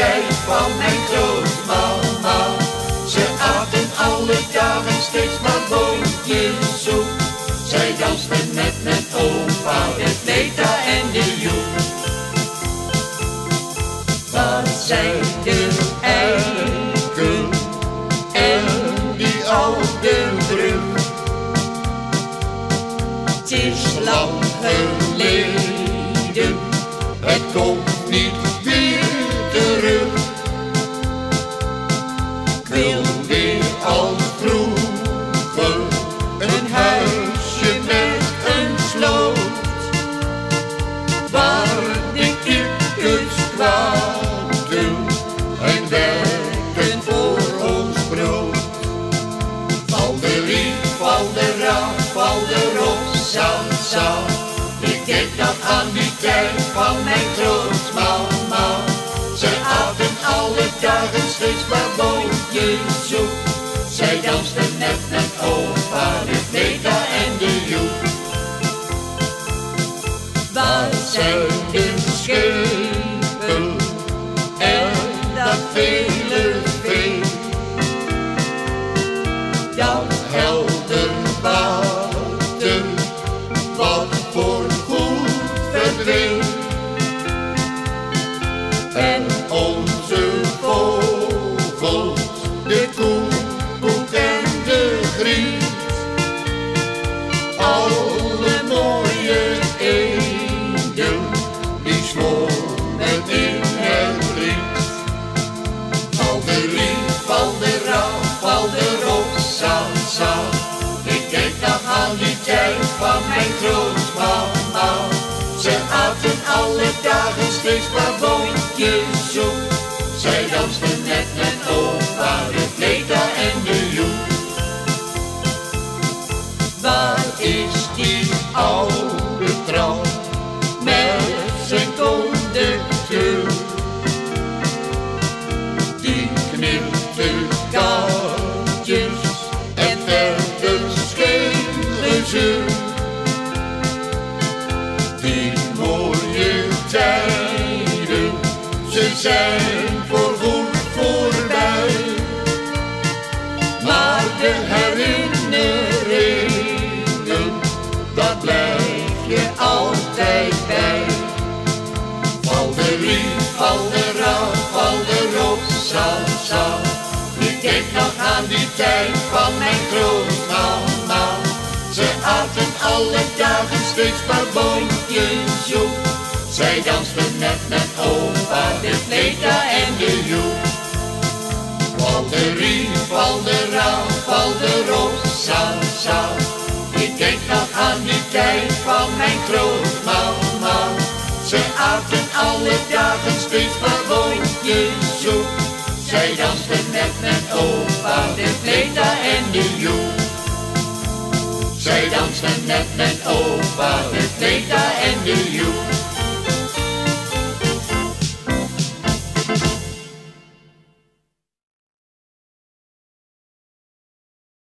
tijd van mijn grootmama. Ze aten alle dagen steeds maar boontjessoep. Zij dansten met mijn opa, de fleta en de joep. Wat zijn de eiken en die oude brug? Het is lang geleden, het komt niet weer terug. Ik wil weer als vroeger, een huisje met een sloot, waar de kikkers kwamen en werken voor ons brood. Valderie, valdera, valderossa, sa. Ik denk nog aan die tijd van mijn grootmama. Ze aten alle dagen steeds maar boontjessoep. Zij dansten met mijn opa, de fleta en de joep. Wat zijn de schepen en dat vele vee, dat helder water wat voor goed verdween. En onze vogels, de koekoek en de griet, alle mooie eenden, die zwommen in het riet. Valderie, valdera, valderossa, sa. Ik denk nog aan die tijd van mijn grootmama. Ze aten alle dagen steeds maar boontjessoep. Zij dansten met mijn opa, de fleta en de joep. Waar is die oude tram met zijn conducteur? Die knipte kaartjes en verder geen gezeur. Die mooie tijden, ze zijn voorgoed voorbij. Maar de herinneringen, daar blijf je altijd bij. Valderie, valdera, valderossa, sa. Ik denk nog aan die tijd van mijn grootmama. Ze aten alle dagen steeds maar boontjessoep. Zij dansten met mijn opa, de fleta en de joep. Valderie, valdera, valderossa, sa. Ik denk nog aan die tijd van mijn grootmama. Ze aten alle dagen steeds maar boontjessoep. Zij dansten met mijn opa, de fleta en de joep. Zij dansten met mijn opa, de fleta en de joep.